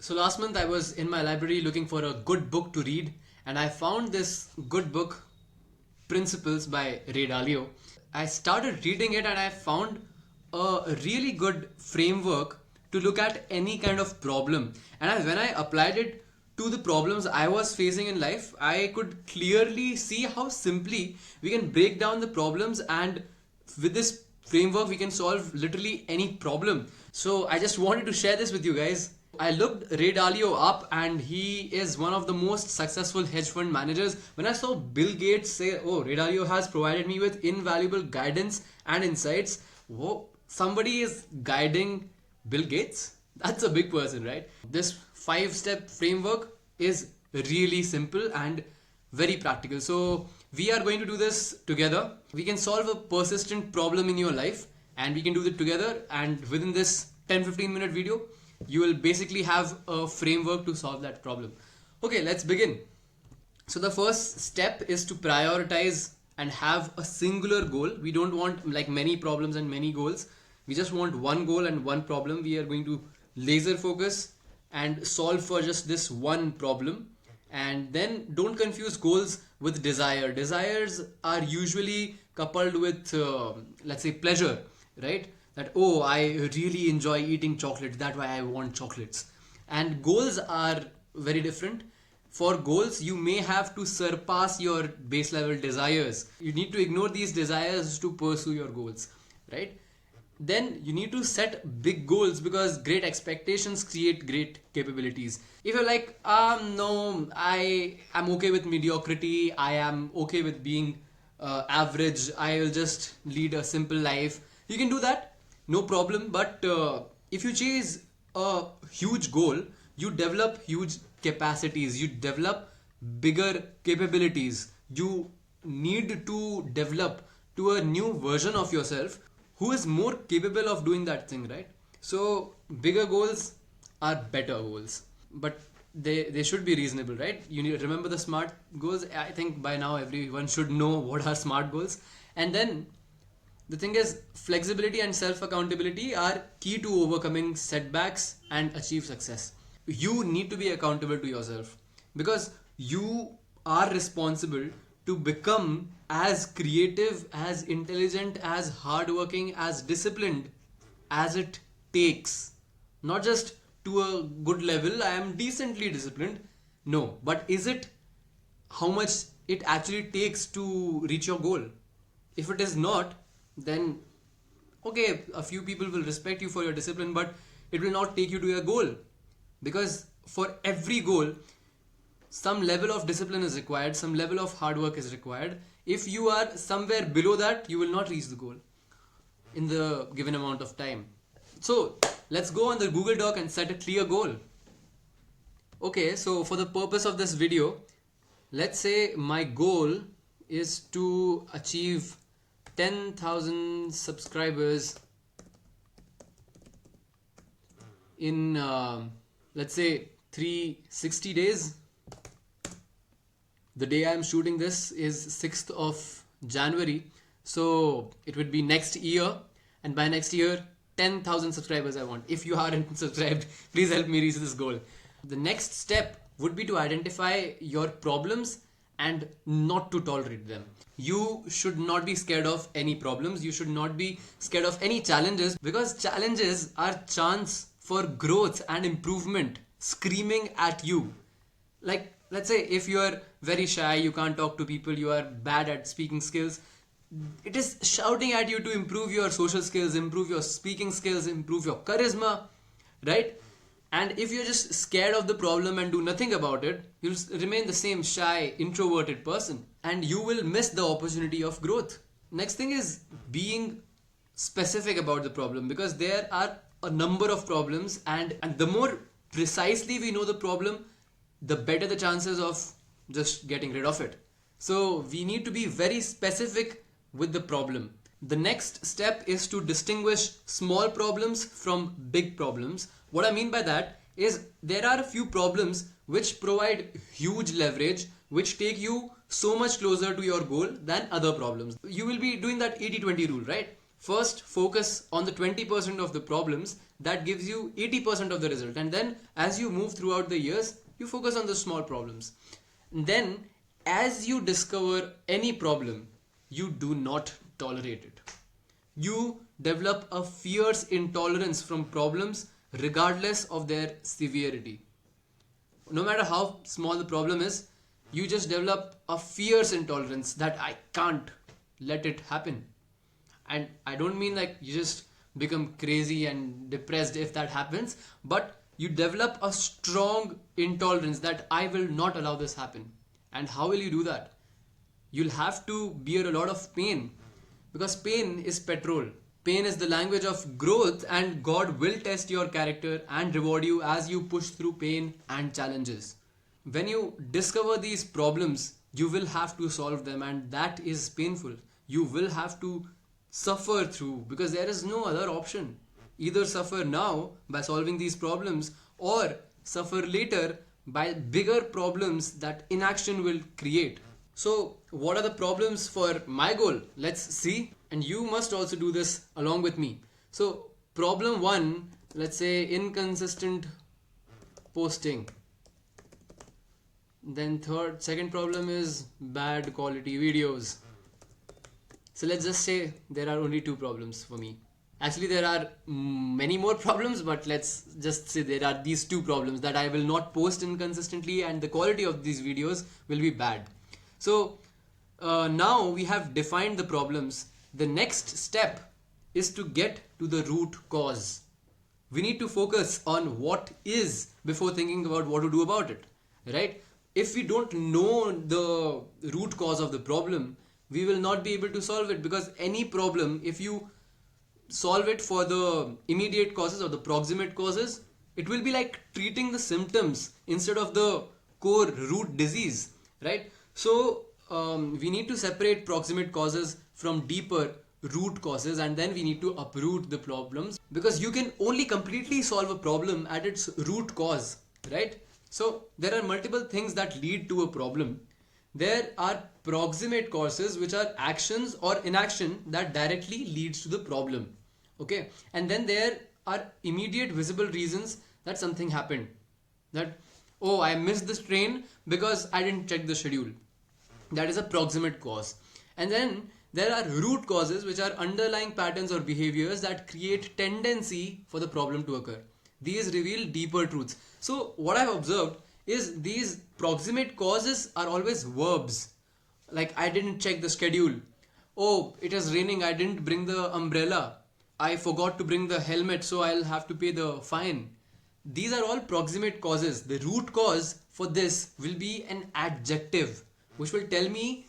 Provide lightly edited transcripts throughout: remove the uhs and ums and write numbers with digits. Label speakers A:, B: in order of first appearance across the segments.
A: So last month I was in my library looking for a good book to read, and I found this good book, Principles by Ray Dalio. I started reading it and I found a really good framework to look at any kind of problem. And when I applied it to the problems I was facing in life, I could clearly see how simply we can break down the problems, and with this framework we can solve literally any problem. So I just wanted to share this with you guys. I looked Ray Dalio up and he is one of the most successful hedge fund managers. When I saw Bill Gates say, oh, Ray Dalio has provided me with invaluable guidance and insights. Whoa, somebody is guiding Bill Gates? That's a big person, right? This 5-step framework is really simple and very practical. So we are going to do this together. We can solve a persistent problem in your life and we can do it together, and within this 10-15 minute video you will basically have a framework to solve that problem. Okay, let's begin. So the first step is to prioritize and have a singular goal. We don't want like many problems and many goals. We just want one goal and one problem. We are going to laser focus and solve for just this one problem. And then don't confuse goals with desire. Desires are usually coupled with let's say pleasure, right? That, oh, I really enjoy eating chocolate, that's why I want chocolates. And goals are very different. For goals, you may have to surpass your base level desires. You need to ignore these desires to pursue your goals, right? Then you need to set big goals, because great expectations create great capabilities. If you're like, no, I am okay with mediocrity, I am okay with being average, I will just lead a simple life, you can do that, no problem. But if you chase a huge goal, you develop huge capacities, you develop bigger capabilities. You need to develop to a new version of yourself who is more capable of doing that thing, right? So bigger goals are better goals, but they should be reasonable, right? You need to remember the SMART goals. I think by now everyone should know what are SMART goals. And then the thing is, flexibility and self-accountability are key to overcoming setbacks and achieve success. You need to be accountable to yourself, because you are responsible to become as creative, as intelligent, as hardworking, as disciplined as it takes. Not just to a good level, I am decently disciplined. No, but is it how much it actually takes to reach your goal? If it is not, then okay, a few people will respect you for your discipline, but it will not take you to your goal. Because for every goal, some level of discipline is required, some level of hard work is required. If you are somewhere below that, you will not reach the goal in the given amount of time. So let's go on the Google Doc and set a clear goal. Okay, so for the purpose of this video, let's say my goal is to achieve 10,000 subscribers in let's say 360 days. The day I am shooting this is 6th of January, so it would be next year, and by next year 10,000 subscribers I want. If you aren't subscribed, please help me reach this goal. The next step would be to identify your problems and not to tolerate them. You should not be scared of any problems. You should not be scared of any challenges, because challenges are chance for growth and improvement screaming at you. Like, let's say if you are very shy, you can't talk to people, you are bad at speaking skills, it is shouting at you to improve your social skills, improve your speaking skills, improve your charisma, right? And if you're just scared of the problem and do nothing about it, you'll remain the same shy, introverted person, and you will miss the opportunity of growth. Next thing is being specific about the problem, because there are a number of problems, and the more precisely we know the problem, the better the chances of just getting rid of it. So we need to be very specific with the problem. The next step is to distinguish small problems from big problems. What I mean by that is there are a few problems which provide huge leverage, which take you so much closer to your goal than other problems. You will be doing that 80-20 rule, right? First, focus on the 20% of the problems that gives you 80% of the result. And then as you move throughout the years, you focus on the small problems. And then as you discover any problem, you do not tolerate it. You develop a fierce intolerance from problems regardless of their severity. No matter how small the problem is, you just develop a fierce intolerance that I can't let it happen. And I don't mean like you just become crazy and depressed if that happens, but you develop a strong intolerance that I will not allow this happen. And how will you do that? You'll have to bear a lot of pain, because pain is petrol. Pain is the language of growth, and God will test your character and reward you as you push through pain and challenges. When you discover these problems, you will have to solve them, and that is painful. You will have to suffer through, because there is no other option. Either suffer now by solving these problems, or suffer later by bigger problems that inaction will create. So what are the problems for my goal? Let's see. And you must also do this along with me. So problem 1, let's say inconsistent posting. Then second problem is bad quality videos. So let's just say there are only 2 problems for me. Actually, there are many more problems, but let's just say there are these 2 problems, that I will not post inconsistently and the quality of these videos will be bad. So now we have defined the problems. The next step is to get to the root cause. We need to focus on what is before thinking about what to do about it, right? If we don't know the root cause of the problem, we will not be able to solve it, because any problem, if you solve it for the immediate causes or the proximate causes, it will be like treating the symptoms instead of the core root disease, right? So we need to separate proximate causes from deeper root causes, and then we need to uproot the problems, because you can only completely solve a problem at its root cause, right? So there are multiple things that lead to a problem. There are proximate causes, which are actions or inaction that directly leads to the problem. Okay, and then there are immediate visible reasons that something happened. That, oh, I missed this train because I didn't check the schedule. That is a proximate cause. And then there are root causes, which are underlying patterns or behaviors that create tendency for the problem to occur. These reveal deeper truths. So what I've observed is these proximate causes are always verbs. Like, I didn't check the schedule. Oh, it is raining, I didn't bring the umbrella. I forgot to bring the helmet, so I'll have to pay the fine. These are all proximate causes. The root cause for this will be an adjective, which will tell me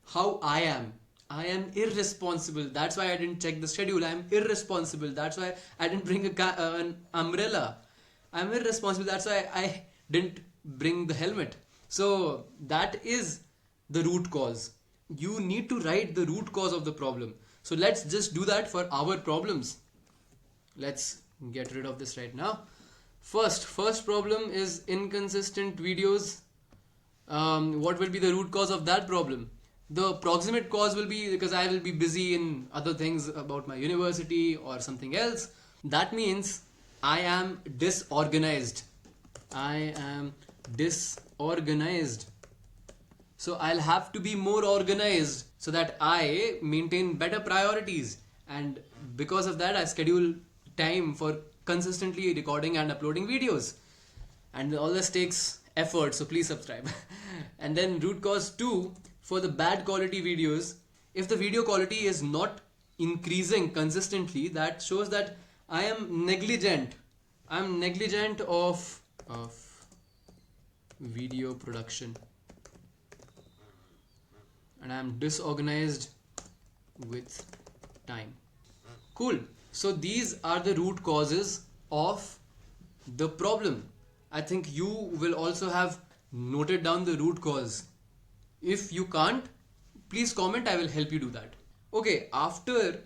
A: how I am. I am irresponsible. That's why I didn't check the schedule. I am irresponsible. That's why I didn't bring an umbrella. I am irresponsible. That's why I didn't bring the helmet. So that is the root cause. You need to write the root cause of the problem. So let's just do that for our problems. Let's get rid of this right now. First problem is inconsistent videos. What will be the root cause of that problem? The proximate cause will be because I will be busy in other things about my university or something else. That means I am disorganized. I am disorganized. So I'll have to be more organized so that I maintain better priorities. And because of that, I schedule time for consistently recording and uploading videos. And all this takes effort, so please subscribe. And then root cause 2, for the bad quality videos, if the video quality is not increasing consistently, that shows that I am negligent. I am negligent of video production. And I am disorganized with time. Cool. So these are the root causes of the problem. I think you will also have noted down the root cause. If you can't, please comment, I will help you do that. Okay, after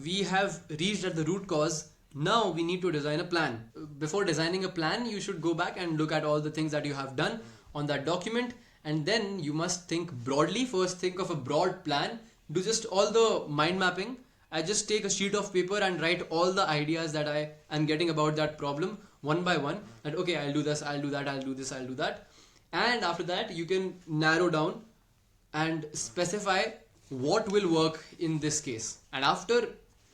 A: we have reached at the root cause, now we need to design a plan. Before designing a plan, you should go back and look at all the things that you have done on that document, and then you must think broadly. First, think of a broad plan. Do just all the mind mapping. I just take a sheet of paper and write all the ideas that I am getting about that problem one by one. And okay, I'll do this, I'll do that, I'll do this, I'll do that. And after that, you can narrow down and specify what will work in this case. And after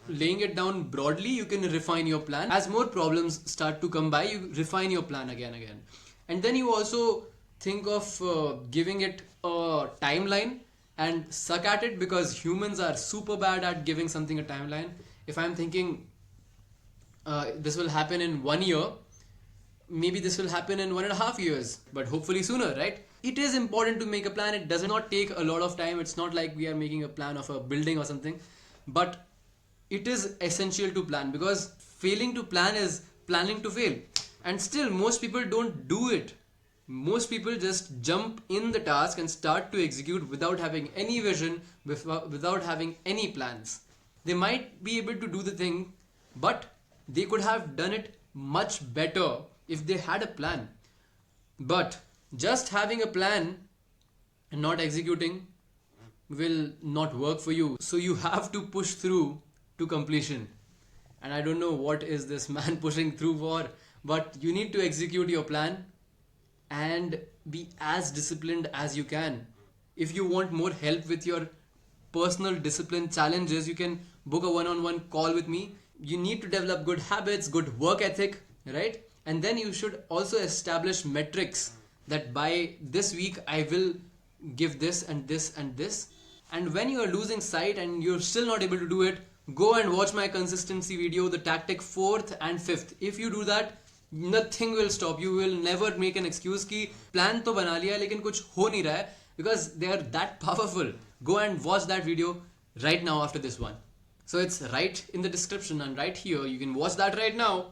A: laying it down broadly, you can refine your plan. As more problems start to come by, you refine your plan again. And then you also think of giving it a timeline and suck at it, because humans are super bad at giving something a timeline. If I'm thinking this will happen in 1 year, maybe this will happen in 1.5 years, but hopefully sooner, right? It is important to make a plan. It does not take a lot of time. It's not like we are making a plan of a building or something, but it is essential to plan, because failing to plan is planning to fail. And still, most people don't do it. Most people just jump in the task and start to execute without having any vision, without having any plans. They might be able to do the thing, but they could have done it much better if they had a plan. But just having a plan and not executing will not work for you. So you have to push through to completion. And I don't know what is this man pushing through for, but you need to execute your plan and be as disciplined as you can. If you want more help with your personal discipline challenges, you can book a one-on-one call with me. You need to develop good habits, good work ethic, right? And then you should also establish metrics that by this week I will give this and this and this. And when you are losing sight and you're still not able to do it, go and watch my consistency video, the tactic 4th and 5th. If you do that, nothing will stop. You will never make an excuse ki plan to bana liya lekin kuch ho nahi raha hai, because they are that powerful. Go and watch that video right now after this one. So it's right in the description and right here. You can watch that right now.